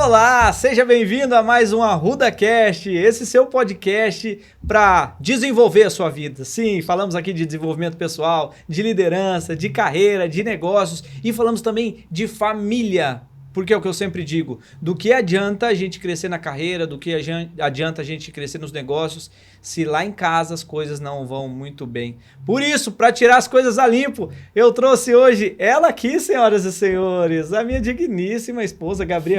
Olá, seja bem-vindo a mais um ArrudaCast, esse seu podcast para desenvolver a sua vida. Sim, falamos aqui de desenvolvimento pessoal, de liderança, de carreira, de negócios e falamos também de família. Porque é o que eu sempre digo, do que adianta a gente crescer na carreira, do que adianta a gente crescer nos negócios, se lá em casa as coisas não vão muito bem. Por isso, para tirar as coisas a limpo, eu trouxe hoje ela aqui, senhoras e senhores, a minha digníssima esposa, Gabi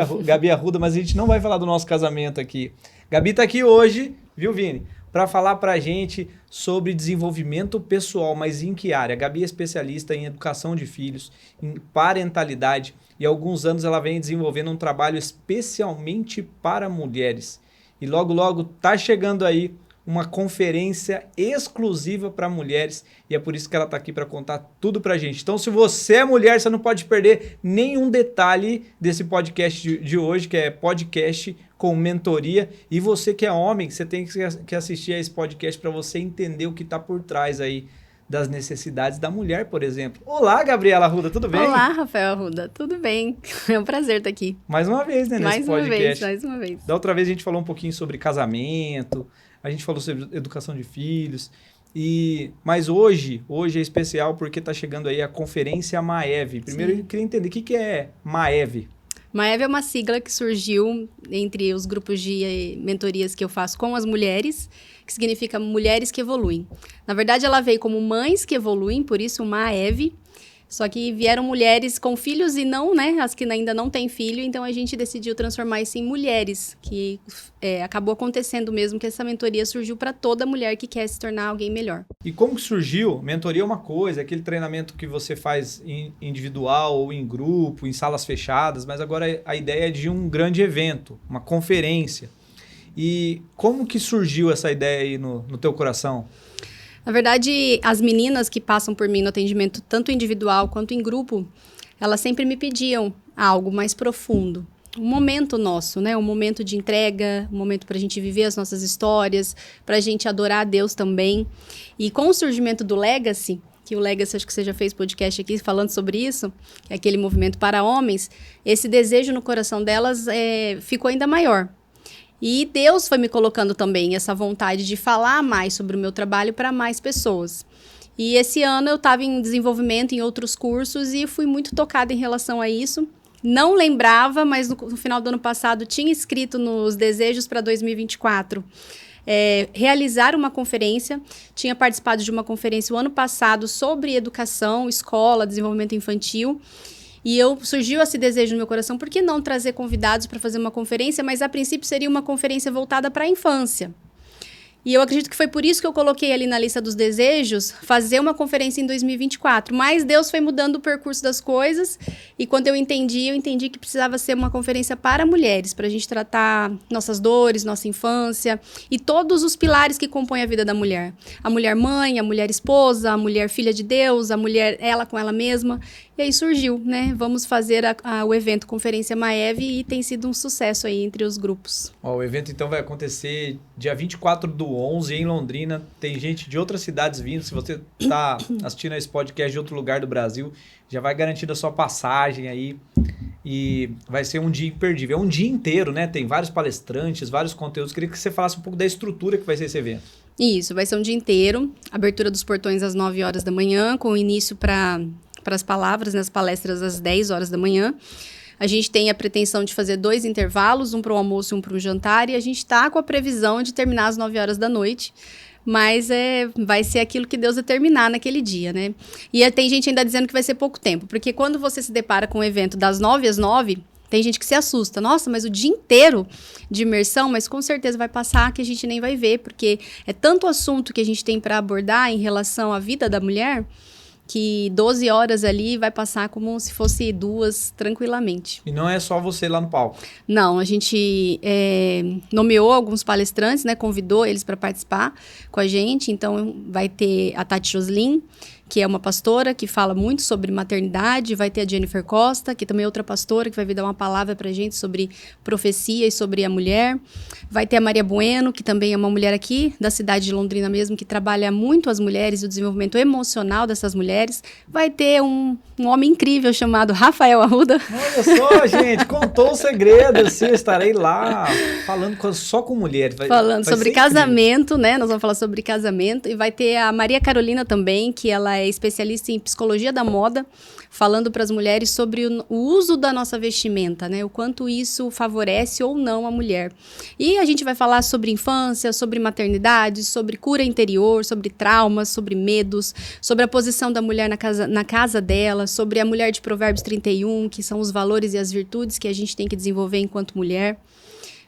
Arruda, mas a gente não vai falar do nosso casamento aqui. Gabi tá aqui hoje, viu, Vini? Para falar para a gente sobre desenvolvimento pessoal, mas em que área? A Gabi é especialista em educação de filhos, em parentalidade, e há alguns anos ela vem desenvolvendo um trabalho especialmente para mulheres. E logo, logo tá chegando aí uma conferência exclusiva para mulheres, e é por isso que ela está aqui para contar tudo para a gente. Então, se você é mulher, você não pode perder nenhum detalhe desse podcast de hoje, que é podcast com mentoria. E você que é homem, você tem que assistir a esse podcast para você entender o que está por trás aí das necessidades da mulher, por exemplo. Olá, Gabriela Arruda, tudo bem? Olá, Rafael Arruda, tudo bem? É um prazer estar aqui. Mais uma vez, né, nesse podcast. Mais uma vez. Da outra vez a gente falou um pouquinho sobre casamento, a gente falou sobre educação de filhos, mas hoje é especial porque está chegando aí a conferência Maeve. Primeiro eu queria entender o que é Maeve. Maeve é uma sigla que surgiu entre os grupos de mentorias que eu faço com as mulheres, que significa mulheres que evoluem. Na verdade, ela veio como mães que evoluem, por isso Maeve. Só que vieram mulheres com filhos e não, né, as que ainda não têm filho, então a gente decidiu transformar isso em mulheres, que acabou acontecendo mesmo que essa mentoria surgiu para toda mulher que quer se tornar alguém melhor. E como que surgiu? Mentoria é uma coisa, aquele treinamento que você faz individual ou em grupo, em salas fechadas, mas agora a ideia é de um grande evento, uma conferência. E como que surgiu essa ideia aí no teu coração? Na verdade, as meninas que passam por mim no atendimento, tanto individual quanto em grupo, elas sempre me pediam algo mais profundo. Um momento nosso, né? Um momento de entrega, um momento para a gente viver as nossas histórias, para a gente adorar a Deus também. E com o surgimento do Legacy, que o Legacy, acho que você já fez podcast aqui falando sobre isso, que é aquele movimento para homens, esse desejo no coração delas ficou ainda maior. E Deus foi me colocando também essa vontade de falar mais sobre o meu trabalho para mais pessoas. E esse ano eu estava em desenvolvimento em outros cursos e fui muito tocada em relação a isso. Não lembrava, mas no final do ano passado tinha escrito nos desejos para 2024. Realizar uma conferência. Tinha participado de uma conferência o ano passado sobre educação, escola, desenvolvimento infantil. E surgiu esse desejo no meu coração, por que não trazer convidados para fazer uma conferência? Mas a princípio seria uma conferência voltada para a infância. E eu acredito que foi por isso que eu coloquei ali na lista dos desejos, fazer uma conferência em 2024. Mas Deus foi mudando o percurso das coisas, e quando eu entendi que precisava ser uma conferência para mulheres, para a gente tratar nossas dores, nossa infância, e todos os pilares que compõem a vida da mulher. A mulher mãe, a mulher esposa, a mulher filha de Deus, a mulher ela com ela mesma. E aí surgiu, né? Vamos fazer o evento Conferência Maeve e tem sido um sucesso aí entre os grupos. O evento então vai acontecer dia 24/11 em Londrina. Tem gente de outras cidades vindo. Se você está assistindo esse podcast de outro lugar do Brasil, já vai garantindo a sua passagem aí. E vai ser um dia imperdível. É um dia inteiro, né? Tem vários palestrantes, vários conteúdos. Queria que você falasse um pouco da estrutura que vai ser esse evento. Isso, vai ser um dia inteiro. Abertura dos portões às 9 horas da manhã, com início para as palavras, nas palestras às 10 horas da manhã. A gente tem a pretensão de fazer 2 intervalos, um para o almoço e um para o jantar, e a gente está com a previsão de terminar às 9 horas da noite, mas vai ser aquilo que Deus determinar naquele dia, né? E tem gente ainda dizendo que vai ser pouco tempo, porque quando você se depara com um evento das 9 às 9, tem gente que se assusta. Nossa, mas o dia inteiro de imersão, mas com certeza vai passar que a gente nem vai ver, porque é tanto assunto que a gente tem para abordar em relação à vida da mulher, que 12 horas ali vai passar como se fosse 2 tranquilamente. E não é só você lá no palco? Não, a gente nomeou alguns palestrantes, né, convidou eles para participar com a gente. Então vai ter a Tati Joslin, que é uma pastora que fala muito sobre maternidade. Vai ter a Jennifer Costa, que também é outra pastora, que vai vir dar uma palavra pra gente sobre profecia e sobre a mulher. Vai ter a Maria Bueno, que também é uma mulher aqui da cidade de Londrina mesmo, que trabalha muito as mulheres e o desenvolvimento emocional dessas mulheres. Vai ter um homem incrível chamado Rafael Arruda. Olha só, gente, contou o segredo, assim, eu estarei lá falando só com mulheres. Falando sobre casamento, né? Nós vamos falar sobre casamento. E vai ter a Maria Carolina também, que ela é especialista em psicologia da moda, falando para as mulheres sobre o uso da nossa vestimenta, né? O quanto isso favorece ou não a mulher. E a gente vai falar sobre infância, sobre maternidade, sobre cura interior, sobre traumas, sobre medos, sobre a posição da mulher na casa dela, sobre a mulher de Provérbios 31, que são os valores e as virtudes que a gente tem que desenvolver enquanto mulher.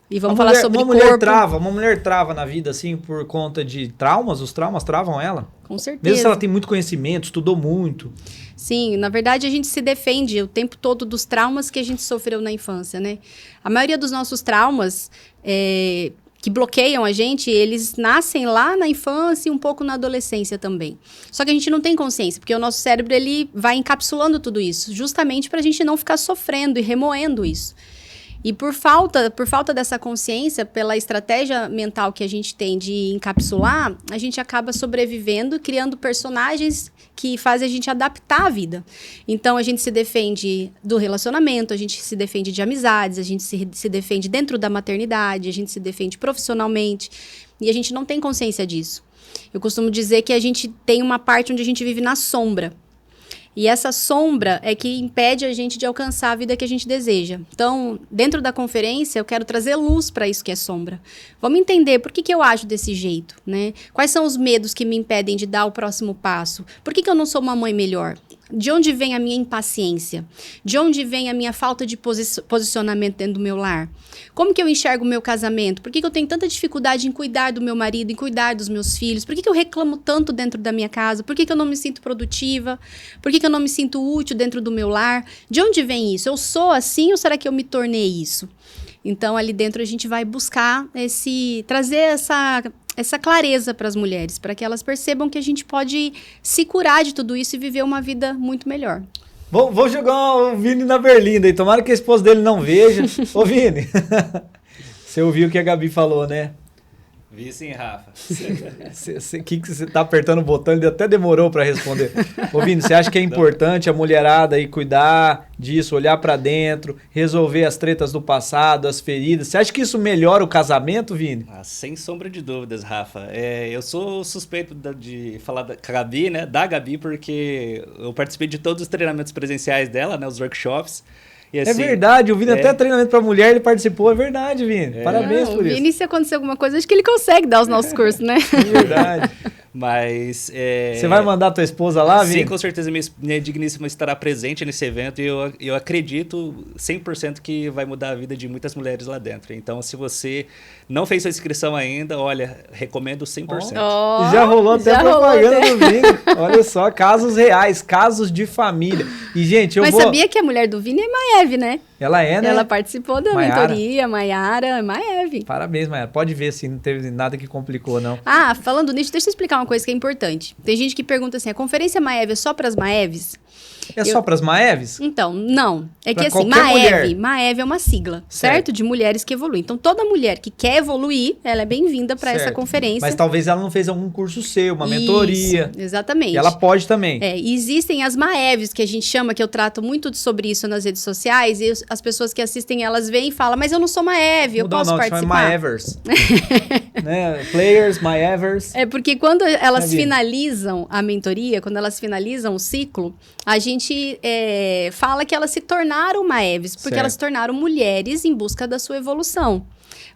E vamos falar sobre corpo. Uma mulher trava na vida, assim, por conta de traumas? Os traumas travam ela? Com certeza. Mesmo se ela tem muito conhecimento, estudou muito. Sim, na verdade a gente se defende o tempo todo dos traumas que a gente sofreu na infância, né? A maioria dos nossos traumas que bloqueiam a gente, eles nascem lá na infância e um pouco na adolescência também. Só que a gente não tem consciência, porque o nosso cérebro ele vai encapsulando tudo isso, justamente para a gente não ficar sofrendo e remoendo isso. E por falta dessa consciência, pela estratégia mental que a gente tem de encapsular, a gente acaba sobrevivendo, criando personagens que fazem a gente adaptar a vida. Então, a gente se defende do relacionamento, a gente se defende de amizades, a gente se defende dentro da maternidade, a gente se defende profissionalmente, e a gente não tem consciência disso. Eu costumo dizer que a gente tem uma parte onde a gente vive na sombra. E essa sombra é que impede a gente de alcançar a vida que a gente deseja. Então, dentro da conferência, eu quero trazer luz para isso que é sombra. Vamos entender por que eu ajo desse jeito, né? Quais são os medos que me impedem de dar o próximo passo? Por que eu não sou uma mãe melhor? De onde vem a minha impaciência? De onde vem a minha falta de posicionamento dentro do meu lar? Como que eu enxergo o meu casamento? Por que eu tenho tanta dificuldade em cuidar do meu marido, em cuidar dos meus filhos? Por que eu reclamo tanto dentro da minha casa? Por que eu não me sinto produtiva? Por que eu não me sinto útil dentro do meu lar? De onde vem isso? Eu sou assim ou será que eu me tornei isso? Então, ali dentro a gente vai buscar trazer essa clareza para as mulheres, para que elas percebam que a gente pode se curar de tudo isso e viver uma vida muito melhor. Vou jogar o Vini na berlinda e tomara que a esposa dele não veja. Ô, Vini, você ouviu o que a Gabi falou, né? Vi sim, Rafa. Que você tá apertando o botão, ele até demorou para responder. Ô, Vini, você acha que é importante a mulherada aí cuidar disso, olhar para dentro, resolver as tretas do passado, as feridas? Você acha que isso melhora o casamento, Vini? Sem sombra de dúvidas, Rafa. Eu sou suspeito de falar da Gabi, né? Da Gabi, porque eu participei de todos os treinamentos presenciais dela, né? Os workshops. E, assim, é verdade, o Vini até treinamento para mulher, ele participou, é verdade, Vini. Parabéns por isso. O Vini, se acontecer alguma coisa, acho que ele consegue dar os nossos cursos, né? É verdade. Mas... Você vai mandar a tua esposa lá, Vini? Sim, com certeza minha digníssima estará presente nesse evento e eu acredito 100% que vai mudar a vida de muitas mulheres lá dentro. Então, se você não fez sua inscrição ainda, olha, recomendo 100%. Já rolou até propaganda do Vini. Olha só, casos reais, casos de família. E, gente, Mas sabia que a mulher do Vini é Maeve, né? Ela é, né? Ela participou da mentoria, Maiara, Maeve. Parabéns, Maiara. Pode ver se não teve nada que complicou, não. Falando nisso, deixa eu explicar uma coisa que é importante. Tem gente que pergunta assim, a conferência Maeve é só para as Maeves? Só para as Maeves? Então, não. É pra que assim, Maeve é uma sigla, certo? De mulheres que evoluem. Então, toda mulher que quer evoluir, ela é bem-vinda para essa conferência. Mas talvez ela não fez algum curso seu, uma mentoria. Exatamente. E ela pode também. E existem as Maeves, que a gente chama, que eu trato muito sobre isso nas redes sociais, e as pessoas que assistem, elas vêm e falam, mas eu não sou Maeve, eu posso participar? Chama Maevers. Né? Players, Maevers. É porque quando elas finalizam a mentoria, quando elas finalizam o ciclo, a gente fala que elas se tornaram Maeves, porque elas se tornaram mulheres em busca da sua evolução.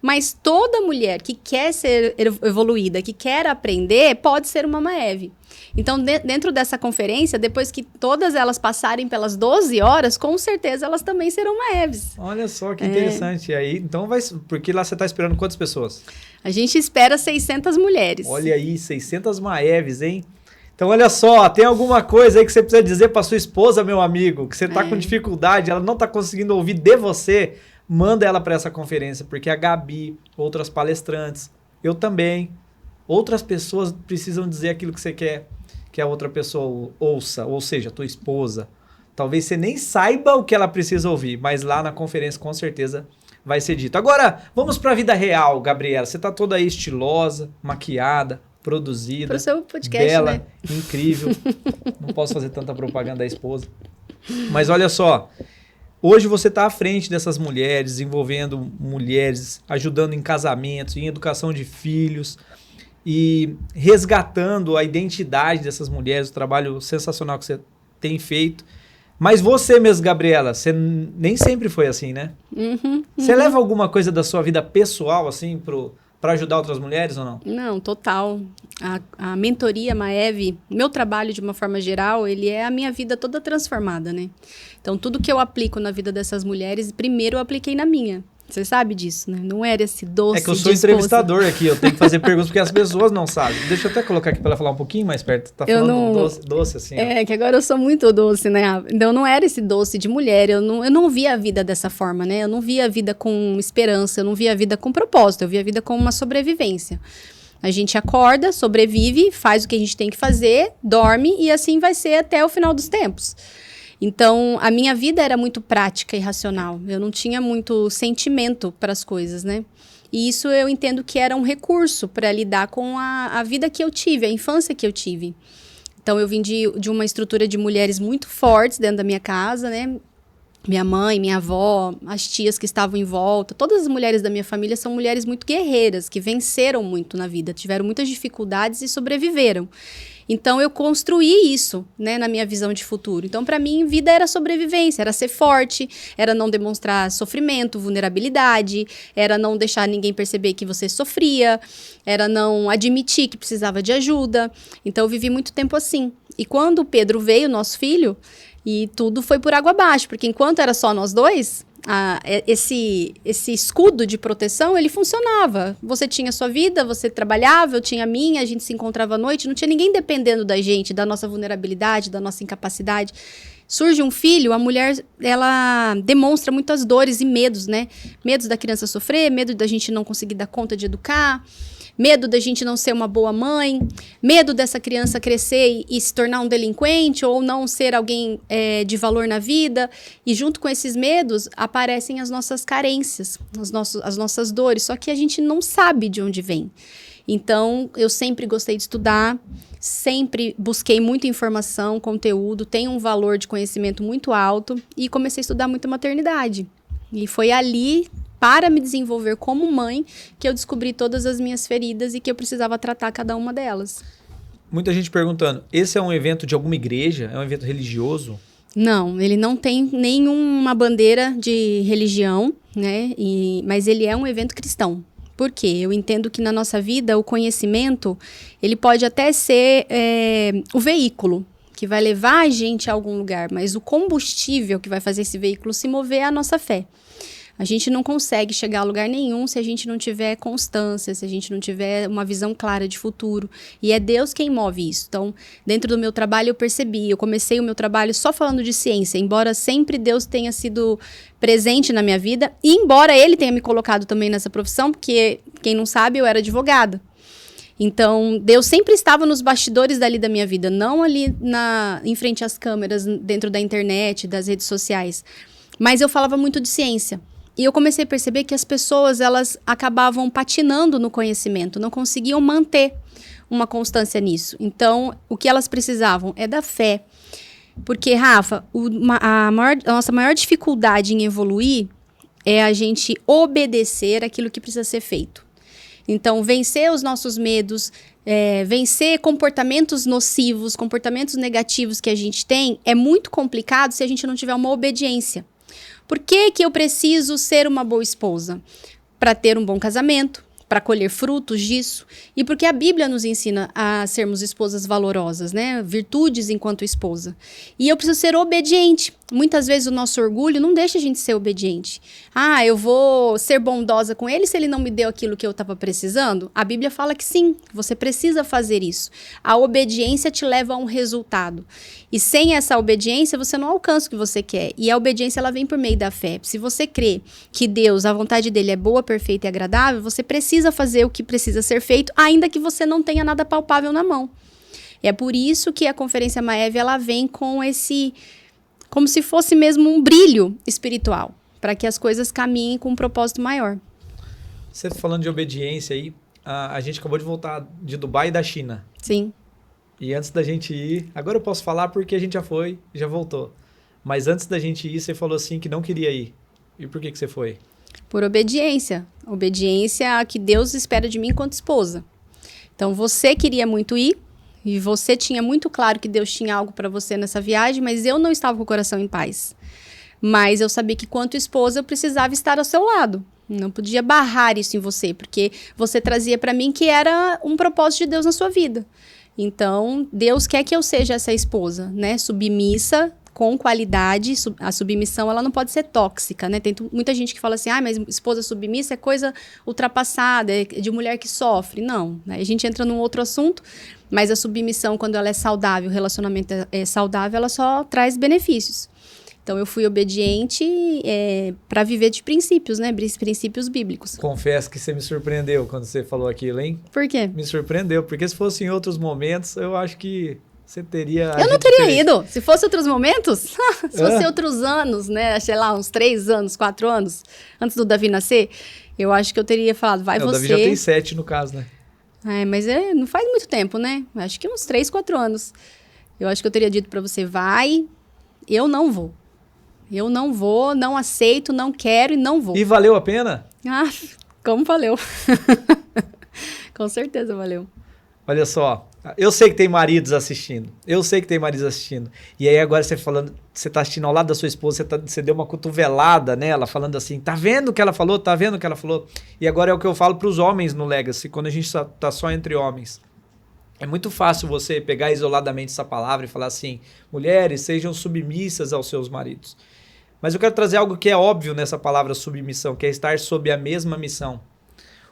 Mas toda mulher que quer ser evoluída, que quer aprender, pode ser uma Maeve. Então, dentro dessa conferência, depois que todas elas passarem pelas 12 horas, com certeza elas também serão Maeves. Olha só que interessante. E aí, então porque lá você está esperando quantas pessoas? A gente espera 600 mulheres. Olha aí, 600 Maeves, hein? Então, olha só, tem alguma coisa aí que você precisa dizer para sua esposa, meu amigo, que você está com dificuldade, ela não está conseguindo ouvir de você, manda ela para essa conferência, porque a Gabi, outras palestrantes, eu também, outras pessoas precisam dizer aquilo que você quer. que a outra pessoa ouça, ou seja, a tua esposa. Talvez você nem saiba o que ela precisa ouvir, mas lá na conferência com certeza vai ser dito. Agora, vamos para a vida real, Gabriela. Você tá toda aí estilosa, maquiada, produzida, Pro seu podcast, bela, né? incrível. Não posso fazer tanta propaganda da esposa. Mas olha só, hoje você está à frente dessas mulheres, envolvendo mulheres, ajudando em casamentos, em educação de filhos e resgatando a identidade dessas mulheres, o trabalho sensacional que você tem feito. Mas você mesmo, Gabriela, você nem sempre foi assim, né? Você leva alguma coisa da sua vida pessoal, assim, para ajudar outras mulheres ou não? Não, total. A mentoria Maeve, meu trabalho de uma forma geral, ele é a minha vida toda transformada, né? Então, tudo que eu aplico na vida dessas mulheres, primeiro eu apliquei na minha. Você sabe disso, né? Não era esse doce. É que eu sou entrevistador aqui, eu tenho que fazer perguntas porque as pessoas não sabem. Deixa eu até colocar aqui para ela falar um pouquinho mais perto. Tá falando doce assim. É, que agora eu sou muito doce, né? Então não era esse doce de mulher, eu não via a vida dessa forma, né? Eu não via a vida com esperança, eu não via a vida com propósito, eu via a vida como uma sobrevivência. A gente acorda, sobrevive, faz o que a gente tem que fazer, dorme e assim vai ser até o final dos tempos. Então, a minha vida era muito prática e racional. Eu não tinha muito sentimento para as coisas, né? E isso eu entendo que era um recurso para lidar com a vida que eu tive, a infância que eu tive. Então, eu vim de uma estrutura de mulheres muito fortes dentro da minha casa, né? Minha mãe, minha avó, as tias que estavam em volta, todas as mulheres da minha família são mulheres muito guerreiras, que venceram muito na vida, tiveram muitas dificuldades e sobreviveram. Então, eu construí isso, né, na minha visão de futuro. Então, para mim, vida era sobrevivência, era ser forte, era não demonstrar sofrimento, vulnerabilidade, era não deixar ninguém perceber que você sofria, era não admitir que precisava de ajuda. Então, eu vivi muito tempo assim. E quando o Pedro veio, nosso filho, e tudo foi por água abaixo, porque enquanto era só nós dois, esse escudo de proteção, ele funcionava. Você tinha sua vida, você trabalhava, eu tinha a minha, a gente se encontrava à noite, não tinha ninguém dependendo da gente, da nossa vulnerabilidade, da nossa incapacidade. Surge um filho, a mulher, ela demonstra muitas dores e medos, né? Medos da criança sofrer, medo da gente não conseguir dar conta de educar, medo da gente não ser uma boa mãe, medo dessa criança crescer e se tornar um delinquente ou não ser alguém de valor na vida. E junto com esses medos aparecem as nossas carências, as nossas dores, só que a gente não sabe de onde vem. Então, eu sempre gostei de estudar, sempre busquei muita informação, conteúdo, tenho um valor de conhecimento muito alto e comecei a estudar muito maternidade. E foi ali, para me desenvolver como mãe, que eu descobri todas as minhas feridas e que eu precisava tratar cada uma delas. Muita gente perguntando, esse é um evento de alguma igreja? É um evento religioso? Não, ele não tem nenhuma bandeira de religião, né? Mas ele é um evento cristão. Por quê? Eu entendo que na nossa vida o conhecimento, ele pode até ser o veículo que vai levar a gente a algum lugar, mas o combustível que vai fazer esse veículo se mover é a nossa fé. A gente não consegue chegar a lugar nenhum se a gente não tiver constância, se a gente não tiver uma visão clara de futuro. E é Deus quem move isso. Então, dentro do meu trabalho eu percebi, eu comecei o meu trabalho só falando de ciência, embora sempre Deus tenha sido presente na minha vida, e embora Ele tenha me colocado também nessa profissão, porque, quem não sabe, eu era advogada. Então, Deus sempre estava nos bastidores dali da minha vida, não ali em frente às câmeras, dentro da internet, das redes sociais. Mas eu falava muito de ciência. E eu comecei a perceber que as pessoas, elas acabavam patinando no conhecimento, não conseguiam manter uma constância nisso. Então, o que elas precisavam é da fé. Porque, Rafa, a nossa maior dificuldade em evoluir é a gente obedecer aquilo que precisa ser feito. Então, vencer os nossos medos, vencer comportamentos nocivos, comportamentos negativos que a gente tem, é muito complicado se a gente não tiver uma obediência. Por que eu preciso ser uma boa esposa? Para ter um bom casamento, para colher frutos disso. E porque a Bíblia nos ensina a sermos esposas valorosas, né? Virtudes enquanto esposa. E eu preciso ser obediente. Muitas vezes o nosso orgulho não deixa a gente ser obediente. Ah, eu vou ser bondosa com ele se ele não me deu aquilo que eu estava precisando? A Bíblia fala que sim, você precisa fazer isso. A obediência te leva a um resultado. E sem essa obediência, você não alcança o que você quer. E a obediência, ela vem por meio da fé. Se você crê que Deus, a vontade dele é boa, perfeita e agradável, você precisa fazer o que precisa ser feito, ainda que você não tenha nada palpável na mão. É por isso que a Conferência Maeve, ela vem com esse, como se fosse mesmo um brilho espiritual, para que as coisas caminhem com um propósito maior. Você falando de obediência aí, a gente acabou de voltar de Dubai e da China. Sim. E antes da gente ir, agora eu posso falar porque a gente já foi, já voltou. Mas antes da gente ir, você falou assim que não queria ir. E por que você foi? Por obediência. Obediência a que Deus espera de mim enquanto esposa. Então, você queria muito ir, e você tinha muito claro que Deus tinha algo para você nessa viagem, mas eu não estava com o coração em paz. Mas eu sabia que, quanto esposa, eu precisava estar ao seu lado. Não podia barrar isso em você, porque você trazia para mim que era um propósito de Deus na sua vida. Então, Deus quer que eu seja essa esposa, né? Submissa, com qualidade. A submissão, ela não pode ser tóxica, né? Tem muita gente que fala assim, mas esposa submissa é coisa ultrapassada, é de mulher que sofre. Não, né? A gente entra num outro assunto, mas a submissão, quando ela é saudável, o relacionamento é saudável, ela só traz benefícios. Então, eu fui obediente para viver de princípios, né? Princípios bíblicos. Confesso que você me surpreendeu quando você falou aquilo, hein? Por quê? Me surpreendeu, porque se fosse em outros momentos, eu acho que você teria... Eu não teria ido. Se fosse outros momentos, se fosse outros anos, né? Sei lá, uns 3 anos, 4 anos, antes do Davi nascer, eu acho que eu teria falado, vai você... O Davi já tem 7 no caso, né? Mas não faz muito tempo, né? Acho que uns 3, 4 anos. Eu acho que eu teria dito pra você, vai, eu não vou. Eu não vou, não aceito, não quero e não vou. E valeu a pena? Como valeu. Com certeza valeu. Olha só, eu sei que tem maridos assistindo. E aí agora você falando, você tá assistindo ao lado da sua esposa, você deu uma cotovelada nela, falando assim, tá vendo o que ela falou? Tá vendo o que ela falou? E agora é o que eu falo pros homens no Legacy, quando a gente tá só entre homens. É muito fácil você pegar isoladamente essa palavra e falar assim, mulheres, sejam submissas aos seus maridos. Mas eu quero trazer algo que é óbvio nessa palavra submissão, que é estar sob a mesma missão.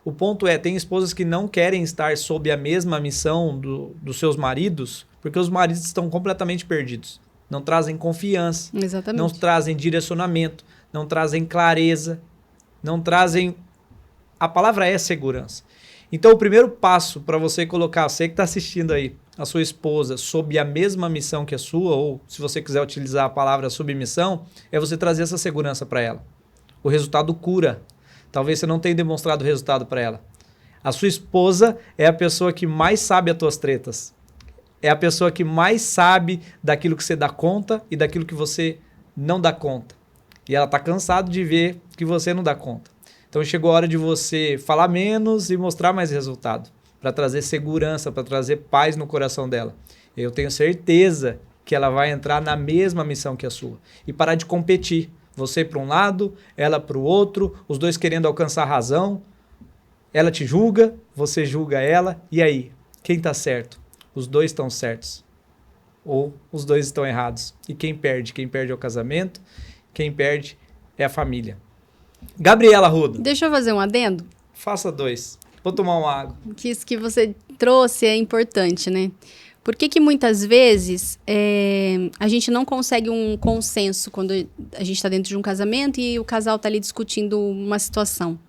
O ponto é, tem esposas que não querem estar sob a mesma missão dos seus maridos, porque os maridos estão completamente perdidos. Não trazem confiança, exatamente, não trazem direcionamento, não trazem clareza, não trazem... A palavra é segurança. Então, o primeiro passo para você colocar, você que está assistindo aí, a sua esposa sob a mesma missão que a sua, ou se você quiser utilizar a palavra submissão, é você trazer essa segurança para ela. O resultado cura. Talvez você não tenha demonstrado o resultado para ela. A sua esposa é a pessoa que mais sabe as tuas tretas. É a pessoa que mais sabe daquilo que você dá conta e daquilo que você não dá conta. E ela está cansada de ver que você não dá conta. Então chegou a hora de você falar menos e mostrar mais resultado, para trazer segurança, para trazer paz no coração dela. Eu tenho certeza que ela vai entrar na mesma missão que a sua. E parar de competir. Você para um lado, ela para o outro, os dois querendo alcançar a razão. Ela te julga, você julga ela. E aí? Quem está certo? Os dois estão certos. Ou os dois estão errados. E quem perde? Quem perde é o casamento. Quem perde é a família. Gabriela Arruda. Deixa eu fazer um adendo. Faça 2. Vou tomar uma água. Que isso que você trouxe é importante, né? Por que muitas vezes a gente não consegue um consenso quando a gente está dentro de um casamento e o casal está ali discutindo uma situação?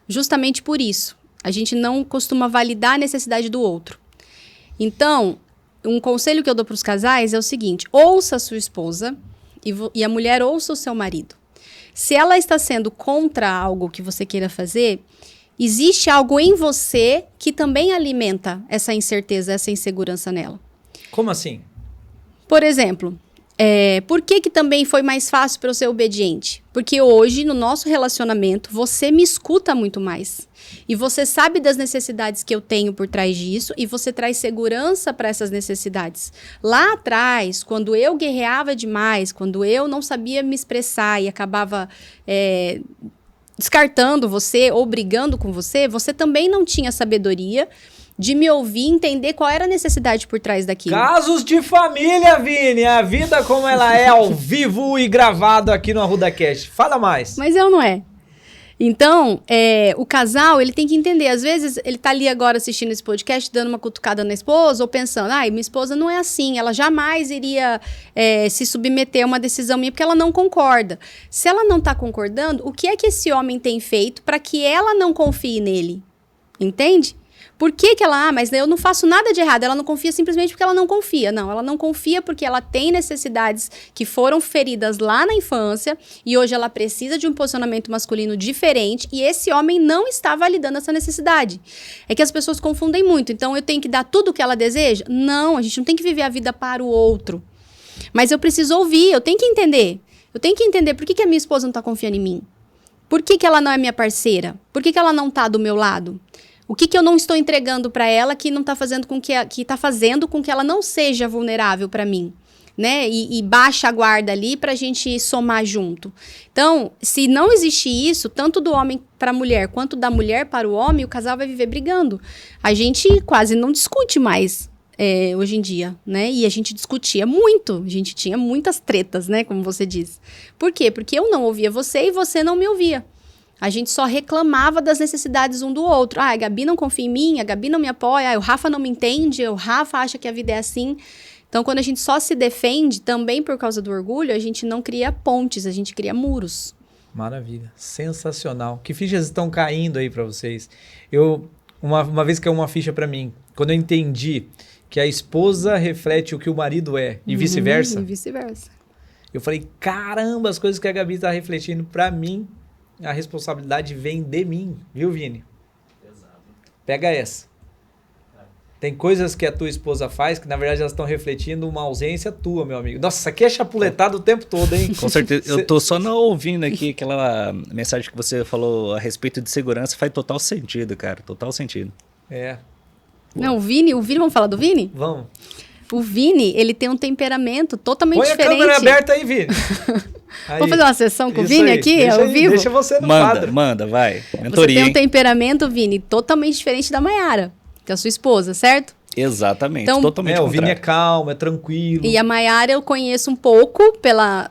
Justamente por isso. A gente não costuma validar a necessidade do outro. Então, um conselho que eu dou para os casais é o seguinte: ouça a sua esposa e a mulher ouça o seu marido. Se ela está sendo contra algo que você queira fazer, existe algo em você que também alimenta essa incerteza, essa insegurança nela. Como assim? Por exemplo, por que também foi mais fácil para eu ser obediente? Porque hoje, no nosso relacionamento, você me escuta muito mais. E você sabe das necessidades que eu tenho por trás disso e você traz segurança para essas necessidades. Lá atrás, quando eu guerreava demais, quando eu não sabia me expressar e acabava descartando você ou brigando com você, você também não tinha sabedoria de me ouvir e entender qual era a necessidade por trás daquilo. Casos de família, Vini. A vida como ela é ao vivo e gravado aqui no ArrudaCast. Fala mais. Mas não é. Então, o casal, ele tem que entender. Às vezes, ele tá ali agora assistindo esse podcast, dando uma cutucada na esposa, ou pensando, minha esposa não é assim, ela jamais iria se submeter a uma decisão minha, porque ela não concorda. Se ela não tá concordando, o que é que esse homem tem feito para que ela não confie nele? Entende? Por que ela, mas eu não faço nada de errado, ela não confia simplesmente porque ela não confia. Não, ela não confia porque ela tem necessidades que foram feridas lá na infância e hoje ela precisa de um posicionamento masculino diferente e esse homem não está validando essa necessidade. É que as pessoas confundem muito, então eu tenho que dar tudo o que ela deseja? Não, a gente não tem que viver a vida para o outro. Mas eu preciso ouvir, eu tenho que entender. Eu tenho que entender por que a minha esposa não está confiando em mim. Por que ela não é minha parceira? Por que ela não está do meu lado? O que eu não estou entregando para ela que não está fazendo com que está fazendo com que ela não seja vulnerável para mim, né? E baixa a guarda ali para a gente somar junto. Então, se não existe isso, tanto do homem para a mulher quanto da mulher para o homem, o casal vai viver brigando. A gente quase não discute mais hoje em dia, né? E a gente discutia muito, a gente tinha muitas tretas, né? Como você disse. Por quê? Porque eu não ouvia você e você não me ouvia. A gente só reclamava das necessidades um do outro. Ah, a Gabi não confia em mim, a Gabi não me apoia, o Rafa não me entende, o Rafa acha que a vida é assim. Então, quando a gente só se defende, também por causa do orgulho, a gente não cria pontes, a gente cria muros. Maravilha, sensacional. Que fichas estão caindo aí para vocês? Uma vez caiu uma ficha para mim, quando eu entendi que a esposa reflete o que o marido é e vice-versa. E vice-versa. Eu falei, caramba, as coisas que a Gabi está refletindo para mim, a responsabilidade vem de mim, viu, Vini? Exato. Pega essa. Tem coisas que a tua esposa faz que, na verdade, elas estão refletindo uma ausência tua, meu amigo. Nossa, isso aqui é chapuletado o tempo todo, hein? Com certeza. Eu tô só não ouvindo aqui aquela mensagem que você falou a respeito de segurança. Faz total sentido, cara. Total sentido. É. Não, o Vini, vamos falar do Vini? Vamos. O Vini, ele tem um temperamento totalmente diferente. Põe a câmera aberta aí, Vini. Aí. Vamos fazer uma sessão com o Vini aí. aqui, Deixa ao vivo? Deixa você no quadro. Manda, vai. Você Mentoria, tem um hein? temperamento, Vini, totalmente diferente da Mayara, que é a sua esposa, certo? Exatamente, Então, totalmente o Vini é contrário. calmo, é tranquilo. E a Mayara eu conheço um pouco pela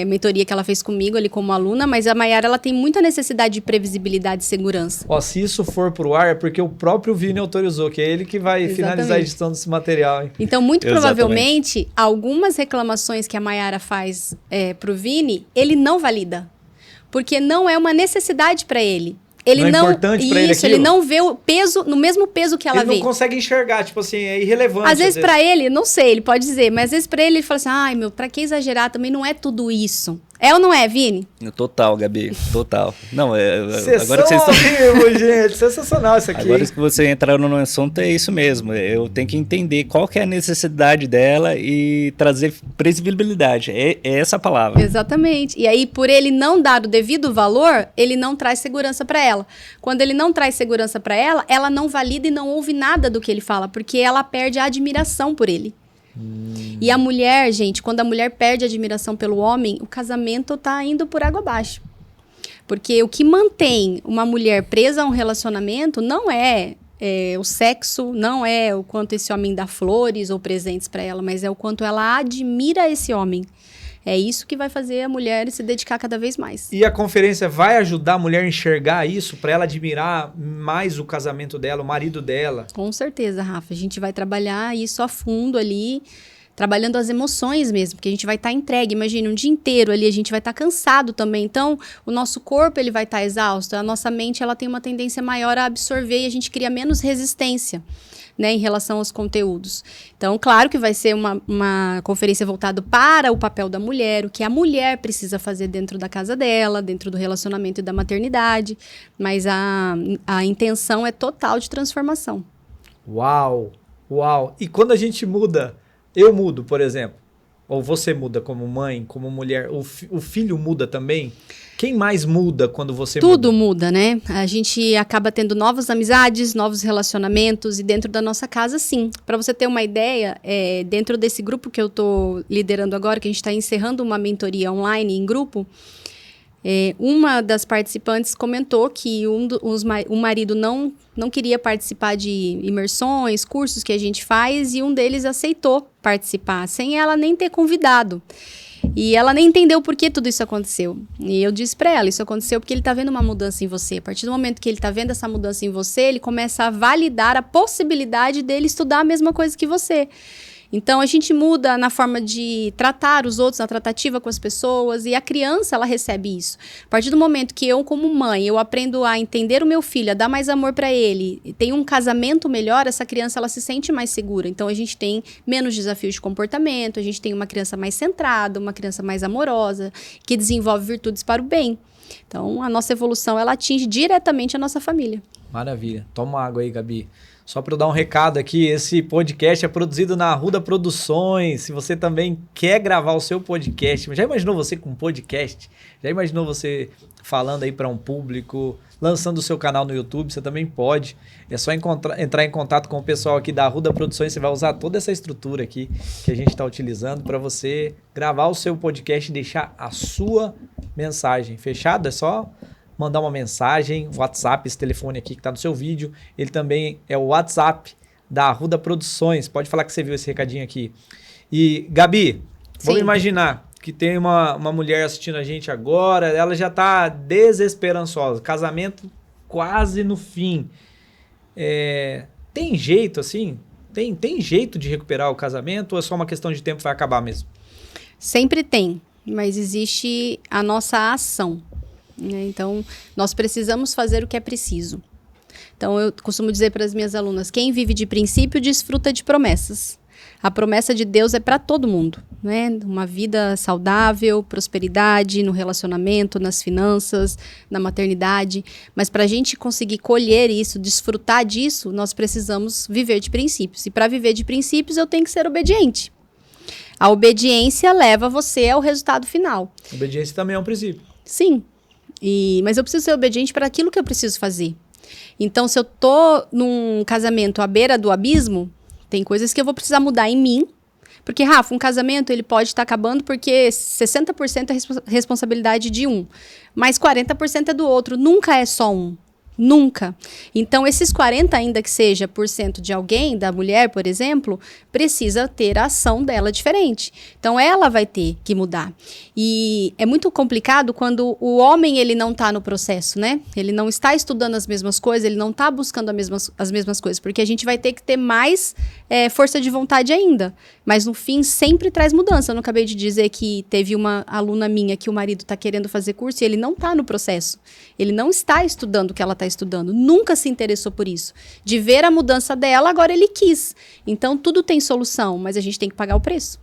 mentoria que ela fez comigo ali como aluna, mas a Mayara ela tem muita necessidade de previsibilidade e segurança. Ó, se isso for pro ar, é porque o próprio Vini autorizou, que é ele que vai finalizar a edição desse material, hein? Então, muito Exatamente. provavelmente, algumas reclamações que a Mayara faz pro Vini, ele não valida. Porque não é uma necessidade para ele. Ele Não é importante pra ele Isso, aquilo? ele não vê o peso, no mesmo peso que ela Ele vê. não consegue enxergar, tipo assim, é irrelevante. Às vezes pra ele, não sei, ele pode dizer, mas às vezes pra ele fala assim, ai meu, pra que exagerar? Também não é tudo isso. É ou não é, Vini? Total, Gabi, total. Não, Sessão agora que vocês estão... ao vivo, gente. Sensacional isso aqui. Agora que você entraram no assunto, é isso mesmo. Eu tenho que entender qual que é a necessidade dela e trazer previsibilidade. É essa a palavra. Exatamente. E aí, por ele não dar o devido valor, ele não traz segurança pra ela. Quando ele não traz segurança pra ela, ela não valida e não ouve nada do que ele fala, porque ela perde a admiração por ele. E a mulher, gente, quando a mulher perde a admiração pelo homem, o casamento tá indo por água abaixo. Porque o que mantém uma mulher presa a um relacionamento não é o sexo, não é o quanto esse homem dá flores ou presentes para ela, mas é o quanto ela admira esse homem. É isso que vai fazer a mulher se dedicar cada vez mais. E a conferência vai ajudar a mulher a enxergar isso, para ela admirar mais o casamento dela, o marido dela? Com certeza, Rafa. A gente vai trabalhar isso a fundo ali, trabalhando as emoções mesmo, porque a gente vai estar entregue. Imagina, um dia inteiro ali, a gente vai estar cansado também. Então, o nosso corpo ele vai estar exausto, a nossa mente ela tem uma tendência maior a absorver e a gente cria menos resistência, né, em relação aos conteúdos. Então, claro que vai ser uma conferência voltada para o papel da mulher, o que a mulher precisa fazer dentro da casa dela, dentro do relacionamento e da maternidade, mas a intenção é total de transformação. Uau! Uau! E quando a gente muda, eu mudo, por exemplo, ou você muda como mãe, como mulher, o filho muda também? Quem mais muda quando você Tudo muda? muda, né? A gente acaba tendo novas amizades, novos relacionamentos e dentro da nossa casa, sim. Para você ter uma ideia, dentro desse grupo que eu tô liderando agora, que a gente está encerrando uma mentoria online em grupo, uma das participantes comentou que o marido não queria participar de imersões, cursos que a gente faz, e um deles aceitou participar, sem ela nem ter convidado. E ela nem entendeu por que tudo isso aconteceu. E eu disse pra ela, isso aconteceu porque ele tá vendo uma mudança em você. A partir do momento que ele tá vendo essa mudança em você, ele começa a validar a possibilidade dele estudar a mesma coisa que você. Então, a gente muda na forma de tratar os outros, na tratativa com as pessoas, e a criança, ela recebe isso. A partir do momento que eu, como mãe, eu aprendo a entender o meu filho, a dar mais amor para ele, tem um casamento melhor, essa criança, ela se sente mais segura. Então, a gente tem menos desafios de comportamento, a gente tem uma criança mais centrada, uma criança mais amorosa, que desenvolve virtudes para o bem. Então, a nossa evolução, ela atinge diretamente a nossa família. Maravilha. Toma água aí, Gabi. Só para eu dar um recado aqui, esse podcast é produzido na Arruda Produções. Se você também quer gravar o seu podcast, já imaginou você com um podcast? Já imaginou você falando aí para um público, lançando o seu canal no YouTube? Você também pode. É só entrar em contato com o pessoal aqui da Arruda Produções. Você vai usar toda essa estrutura aqui que a gente está utilizando para você gravar o seu podcast e deixar a sua mensagem. Fechado? É só mandar uma mensagem, WhatsApp, esse telefone aqui que está no seu vídeo. Ele também é o WhatsApp da Arruda Produções. Pode falar que você viu esse recadinho aqui. E, Gabi, vamos imaginar que tem uma mulher assistindo a gente agora, ela já está desesperançosa, casamento quase no fim. Tem jeito assim? Tem jeito de recuperar o casamento ou é só uma questão de tempo e vai acabar mesmo? Sempre tem, mas existe a nossa ação. Então, nós precisamos fazer o que é preciso. Então, eu costumo dizer para as minhas alunas, quem vive de princípio desfruta de promessas. A promessa de Deus é para todo mundo, né? Uma vida saudável, prosperidade no relacionamento, nas finanças, na maternidade. Mas para a gente conseguir colher isso, desfrutar disso, nós precisamos viver de princípios. E para viver de princípios, eu tenho que ser obediente. A obediência leva você ao resultado final. Obediência também é um princípio. Sim. Mas eu preciso ser obediente para aquilo que eu preciso fazer. Então, se eu tô num casamento à beira do abismo, tem coisas que eu vou precisar mudar em mim. Porque, Rafa, um casamento ele pode estar acabando porque 60% é responsabilidade de um, mas 40% é do outro. Nunca é só um. Nunca. Então, esses 40%, ainda que seja por cento de alguém, da mulher, por exemplo, precisa ter a ação dela diferente. Então, ela vai ter que mudar. E é muito complicado quando o homem, ele não está no processo, né? Ele não está estudando as mesmas coisas, ele não está buscando as mesmas coisas, porque a gente vai ter que ter mais força de vontade ainda. Mas, no fim, sempre traz mudança. Eu não acabei de dizer que teve uma aluna minha que o marido está querendo fazer curso e ele não está no processo. Ele não está estudando o que ela está estudando, nunca se interessou por isso. De ver a mudança dela, agora ele quis. Então, tudo tem solução, mas a gente tem que pagar o preço.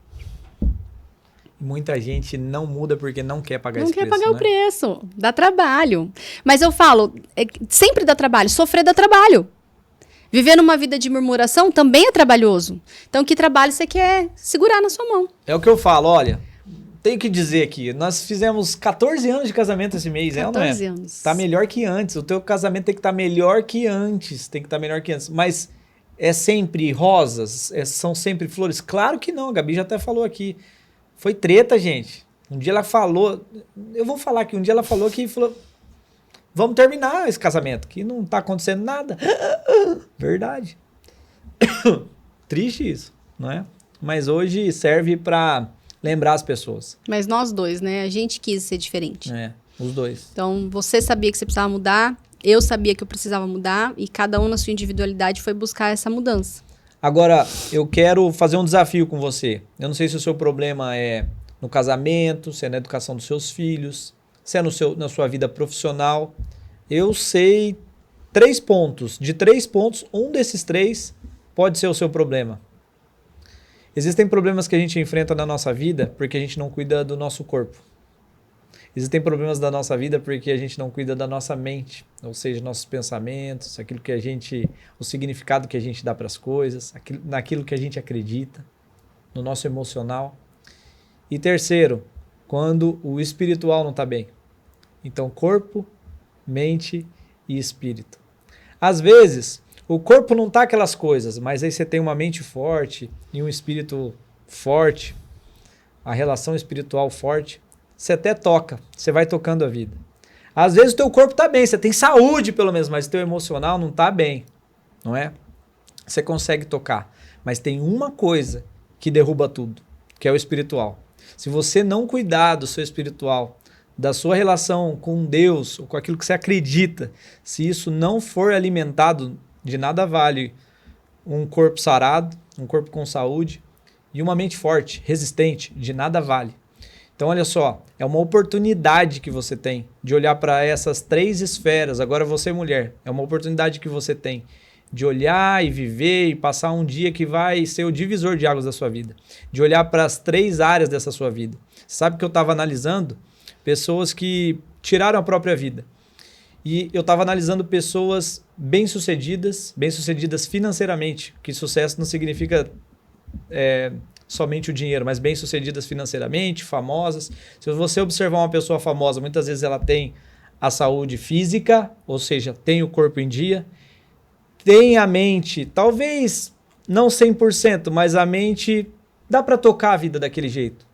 Muita gente não muda porque não quer pagar esse preço. Não quer pagar o preço, dá trabalho. Mas eu falo, sempre dá trabalho, sofrer dá trabalho. Viver numa vida de murmuração também é trabalhoso. Então, que trabalho você quer segurar na sua mão? É o que eu falo, olha, tenho que dizer aqui, nós fizemos 14 anos de casamento esse mês, 14 não é? anos. Tá melhor que antes, o teu casamento tem que estar melhor que antes, mas é sempre rosas, são sempre flores? Claro que não, a Gabi já até falou aqui, foi treta, gente. Um dia ela falou, eu vou falar que um dia ela falou que vamos terminar esse casamento, que não tá acontecendo nada. Verdade. Triste isso, não é? Mas hoje serve para lembrar as pessoas. Mas nós dois, né? A gente quis ser diferente. Os dois. Então, você sabia que você precisava mudar, eu sabia que eu precisava mudar, e cada um na sua individualidade foi buscar essa mudança. Agora, eu quero fazer um desafio com você. Eu não sei se o seu problema é no casamento, se é na educação dos seus filhos, se é na sua vida profissional. Eu sei 3 pontos. De 3 pontos, um desses 3 pode ser o seu problema. Existem problemas que a gente enfrenta na nossa vida porque a gente não cuida do nosso corpo. Existem problemas da nossa vida porque a gente não cuida da nossa mente, ou seja, nossos pensamentos, o significado que a gente dá para as coisas, naquilo que a gente acredita, no nosso emocional. E terceiro, quando o espiritual não está bem. Então, corpo, mente e espírito. Às vezes, o corpo não tá aquelas coisas, mas aí você tem uma mente forte e um espírito forte, a relação espiritual forte, você até toca, você vai tocando a vida. Às vezes o teu corpo tá bem, você tem saúde pelo menos, mas o teu emocional não tá bem, não é? Você consegue tocar, mas tem uma coisa que derruba tudo, que é o espiritual. Se você não cuidar do seu espiritual, da sua relação com Deus, ou com aquilo que você acredita, se isso não for alimentado, de nada vale um corpo sarado, um corpo com saúde E uma mente forte, resistente, de nada vale. Então, olha só, é uma oportunidade que você tem de olhar para essas 3 esferas. Agora você, mulher, é uma oportunidade que você tem de olhar e viver e passar um dia que vai ser o divisor de águas da sua vida. De olhar para as 3 áreas dessa sua vida. Sabe que eu estava analisando pessoas que tiraram a própria vida. E eu estava analisando pessoas bem-sucedidas financeiramente, que sucesso não significa somente o dinheiro, mas bem-sucedidas financeiramente, famosas. Se você observar uma pessoa famosa, muitas vezes ela tem a saúde física, ou seja, tem o corpo em dia, tem a mente, talvez não 100%, mas a mente dá para tocar a vida daquele jeito.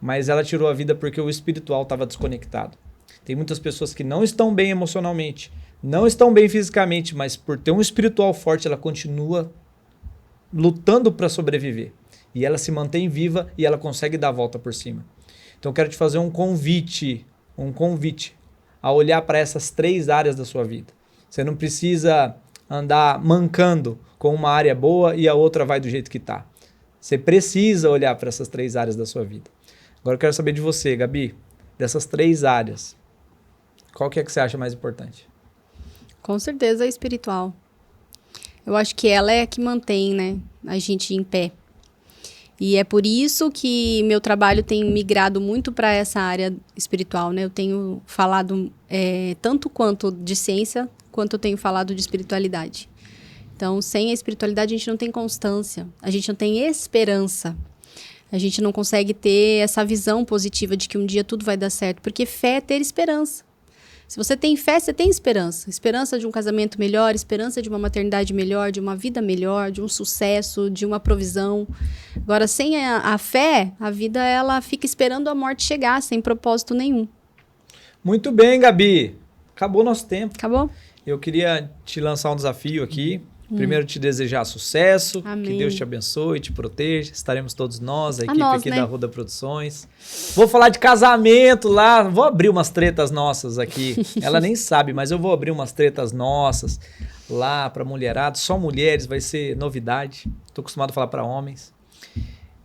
Mas ela tirou a vida porque o espiritual estava desconectado. Tem muitas pessoas que não estão bem emocionalmente, não estão bem fisicamente, mas por ter um espiritual forte, ela continua lutando para sobreviver. E ela se mantém viva e ela consegue dar a volta por cima. Então eu quero te fazer um convite a olhar para essas 3 áreas da sua vida. Você não precisa andar mancando com uma área boa e a outra vai do jeito que está. Você precisa olhar para essas 3 áreas da sua vida. Agora eu quero saber de você, Gabi, dessas 3 áreas, qual que você acha mais importante? Com certeza a espiritual. Eu acho que ela é a que mantém, né, a gente em pé. E é por isso que meu trabalho tem migrado muito para essa área espiritual, né? Eu tenho falado tanto quanto de ciência, quanto eu tenho falado de espiritualidade. Então, sem a espiritualidade, a gente não tem constância, a gente não tem esperança. A gente não consegue ter essa visão positiva de que um dia tudo vai dar certo, porque fé é ter esperança. Se você tem fé, você tem esperança. Esperança de um casamento melhor, esperança de uma maternidade melhor, de uma vida melhor, de um sucesso, de uma provisão. Agora, sem a fé, a vida ela fica esperando a morte chegar, sem propósito nenhum. Muito bem, Gabi. Acabou nosso tempo. Acabou? Eu queria te lançar um desafio aqui. Primeiro, te desejar sucesso, Amém. Que Deus te abençoe e te proteja. Estaremos todos nós, a equipe nós, aqui né? da Arruda Produções. Vou falar de casamento lá, vou abrir umas tretas nossas aqui. Ela nem sabe, mas eu vou abrir umas tretas nossas lá para mulherada. Só mulheres, vai ser novidade. Estou acostumado a falar para homens.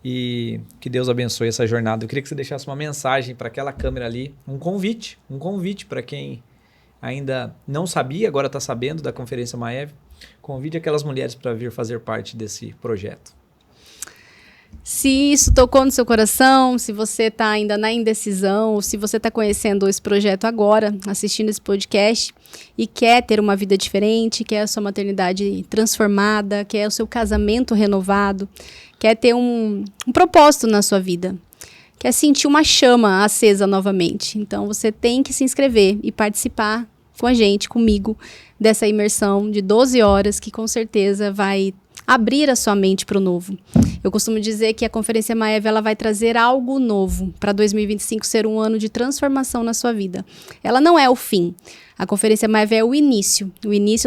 E que Deus abençoe essa jornada. Eu queria que você deixasse uma mensagem para aquela câmera ali, um convite para quem ainda não sabia, agora está sabendo da Conferência Maiev. Convide aquelas mulheres para vir fazer parte desse projeto. Se isso tocou no seu coração, se você está ainda na indecisão, ou se você está conhecendo esse projeto agora, assistindo esse podcast, e quer ter uma vida diferente, quer a sua maternidade transformada, quer o seu casamento renovado, quer ter um propósito na sua vida, quer sentir uma chama acesa novamente. Então, você tem que se inscrever e participar com a gente, comigo, dessa imersão de 12 horas, que com certeza vai abrir a sua mente para o novo. Eu costumo dizer que a Conferência Maiev ela vai trazer algo novo para 2025 ser um ano de transformação na sua vida. Ela não é o fim. A Conferência Maiev é o início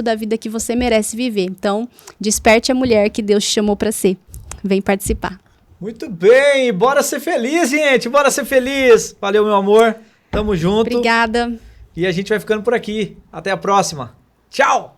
da vida que você merece viver. Então, desperte a mulher que Deus te chamou para ser. Vem participar. Muito bem, bora ser feliz, gente, bora ser feliz. Valeu, meu amor, tamo junto. Obrigada. E a gente vai ficando por aqui. Até a próxima. Tchau!